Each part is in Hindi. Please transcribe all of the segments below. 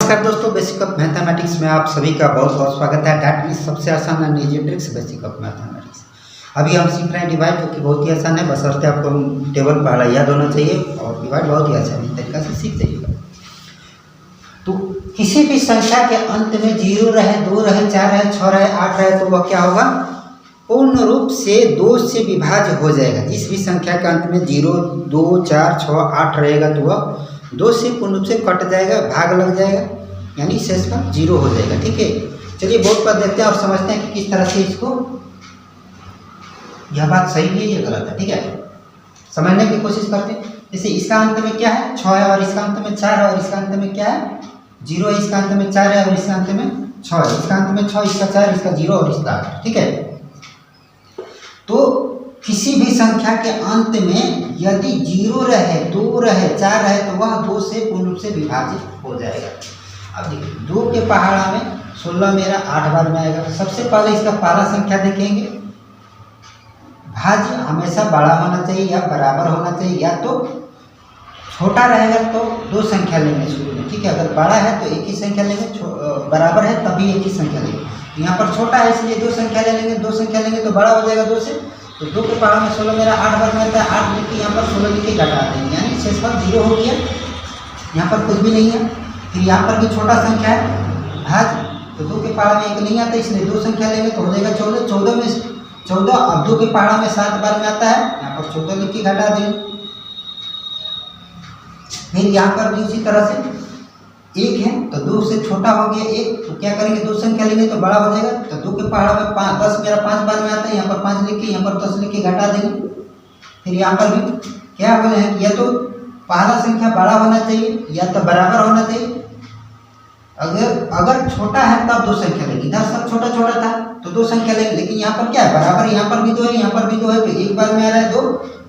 नमस्कार दोस्तों, बेसिक ऑफ मैथमेटिक्स में आप सभी का बहुत बहुत स्वागत है। दैट मीन्स सबसे आसान है निजी ट्रिक्स बेसिक ऑफ मैथमेटिक्स। अभी हम सीख रहे हैं डिवाइड, जो कि बहुत ही आसान है, बशर्ते आपको टेबल पढ़ा याद होना चाहिए और डिवाइड बहुत ही आसान तरीका से सीख जाइएगा। तो किसी भी संख्या के अंत में 0 रहे, 2 रहे, 4 रहे, 6 रहे, 8 रहे, तो वह क्या होगा? पूर्ण रूप से 2 से विभाज्य हो जाएगा। जिस भी संख्या के अंत में 0, 2, 4, 6, 8 रहेगा तो वह 2 से पूर्ण रूप से कट जाएगा, भाग लग जाएगा, यानी शेषफल 0 हो जाएगा। ठीक है, चलिए बोर्ड पर देखते हैं और समझते हैं कि किस तरह से इसको, यह बात सही है या गलत है। ठीक है, समझने की कोशिश करते हैं। जैसे इसका अंत में क्या है? 6 है और इसका अंत में 4 है और इसका अंत में क्या है? 0 है, इसका अंत में 4 है और इसका अंत में 6 है। इसका अंत में 6, इसका 4, इसका 0 और इसका 8। ठीक है, तो किसी भी संख्या के अंत में यदि 0 रहे, 2 रहे, 4 रहे, तो वह 2 से पूर्ण रूप से विभाजित हो जाएगा। अब देखिए, 2 के पहाड़ा में 16 मेरा 8 बार में आएगा। सबसे पहले इसका पहला संख्या देखेंगे। भाज्य हमेशा बड़ा होना चाहिए या बराबर होना चाहिए, या तो छोटा रहेगा तो 2 संख्या लेंगे शुरू में। ठीक है, अगर बड़ा है तो एक ही संख्या लेंगे, बराबर है तभी एक ही संख्या लेंगे। यहाँ पर छोटा है इसलिए 2 संख्या ले लेंगे, 2 संख्या लेंगे तो बड़ा हो जाएगा 2 से। तो 2 के पहाड़ में 16 मेरा 8 बार में आता है। 8 लिख के यहाँ पर 16 लिख के घटा देंगे, यानी शेषफल 0 हो गया। यहाँ पर कुछ भी नहीं है। फिर यहाँ पर भी छोटा संख्या है भाज्य, तो 2 के पहाड़ में 1 नहीं आता, इसलिए 2 संख्या लेंगे तो हो जाएगा 14। 14 में 14, अब 2 के पहाड़ में 7 बार में आता है, यहाँ पर 14 लिख के घटा देंगे। फिर यहाँ पर भी उसी तरह से 1 है, तो 2 से छोटा हो गया 1, तो क्या करेंगे? 2 संख्या लेंगे तो बड़ा हो जाएगा। तो 2 के पहाड़ में 10 मेरा 5 बार में आता है, यहाँ पर 5 लिख के, यहाँ पर 10 लिख के घटा देंगे। फिर यहाँ पर भी क्या बोले हैं? या तो पहला संख्या बड़ा होना चाहिए या तो बराबर होना चाहिए। अगर छोटा है तब 2 संख्या लेंगे। इधर सब छोटा छोटा था तो 2 संख्या लेंगे, लेकिन यहाँ पर क्या है? बराबर। यहाँ पर भी 2 है, यहाँ पर भी 2 है, तो 1 बार में आ रहा है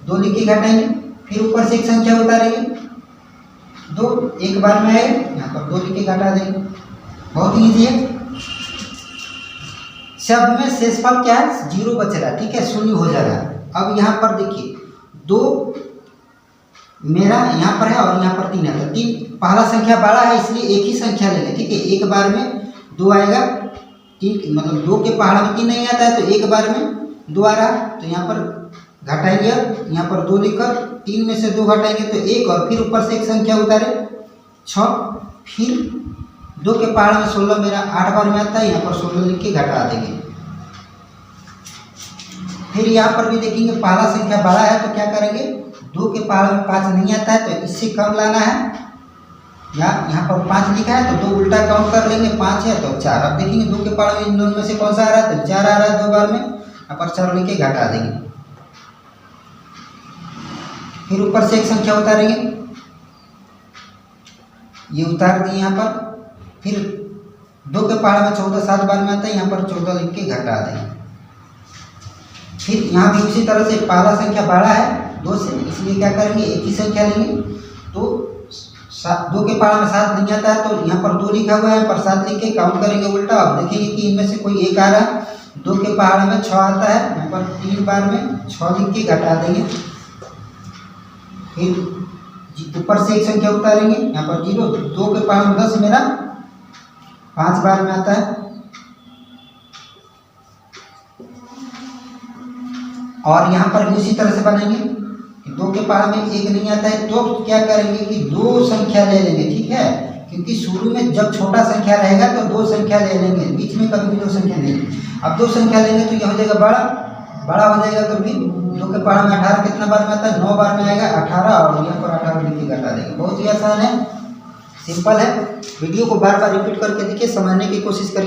2 लिख के घटाएंगे। फिर ऊपर से एक संख्या उतारेंगे, 2 1 बार में आए, यहाँ पर 2 लिख के घटा देंगे। बहुत ईजी है। सब में शेषफल क्या है? 0 बच रहा है। ठीक है, 0 हो जा रहा है। अब यहाँ पर देखिए, 2 मेरा यहाँ पर है और यहाँ पर 3 है, तो 3 पहला संख्या बड़ा है इसलिए एक ही संख्या लेंगे। ठीक है, 1 बार में 2 आएगा। ठीक, मतलब 2 के पहाड़ में 3 नहीं आता है, तो 1 बार में 2 आ रहा, तो यहाँ पर घटाएंगे। यहाँ पर 2 लिखकर 3 में से 2 घटाएंगे तो 1, और फिर ऊपर से एक संख्या उतारे 6। फिर 2 के पहाड़ में 16 मेरा 8 बार में आता है, यहाँ पर 16 लिख के घटा देंगे। फिर यहाँ पर भी देखेंगे, पहला संख्या बड़ा है तो क्या करेंगे? 2 के पहाड़ में 5 नहीं आता है, तो इससे कम लाना है। यहाँ पर 5 लिखा है तो 2 उल्टा काउंट कर लेंगे, 5 है तो 4। अब देखेंगे 2 के पहाड़ में इन दोनों में से कौन सा आ रहा है? तो 4 आ रहा है 2 बार में, यहाँ पर 4 लिख के घटा देंगे। फिर ऊपर से एक संख्या उतारेंगे, ये उतार दिए यहाँ पर। फिर 2 के पहाड़ में 14 7 बार में आता है, यहाँ पर 14 लिख के घटा देंगे। फिर यहाँ भी उसी तरह से पहला संख्या बड़ा है 2 से, इसलिए क्या करेंगे? एक ही संख्या लेंगे। तो 2 के पहाड़ में 7 नहीं आता है, तो यहाँ पर 2 लिखा हुआ है, पर 7 लिख के काउंट करेंगे उल्टा। अब देखेंगे कि इनमें से कोई एक आ रहा है। 2 के पहाड़ में 6 आता है, यहाँ पर 3 बार में 6 लिख के घटा देंगे। फिर ऊपर से एक संख्या उतारेंगे, यहाँ पर 0। 2 के पहाड़ में 10 मेरा 5 बार में आता है, और यहाँ पर भी उसी तरह से बनाएंगे कि 2 के पहाड़ में 1 नहीं आता है, तो क्या करेंगे कि 2 संख्या ले लेंगे। ठीक है, क्योंकि शुरू में जब छोटा संख्या रहेगा तो 2 संख्या ले लेंगे, बीच में कभी भी 2 संख्या नहीं लेंगे। अब 2 संख्या लेंगे तो यह हो जाएगा बड़ा हो जाएगा। तो फिर 2 के पहाड़ में 18 कितना बार में आता है? 9 बार में आएगा 18, और यहाँ पर 18 लिख के घटा देंगे। बहुत ही आसान है, सिंपल है। वीडियो को बार बार रिपीट करके देखिए, समझने की कोशिश करिए।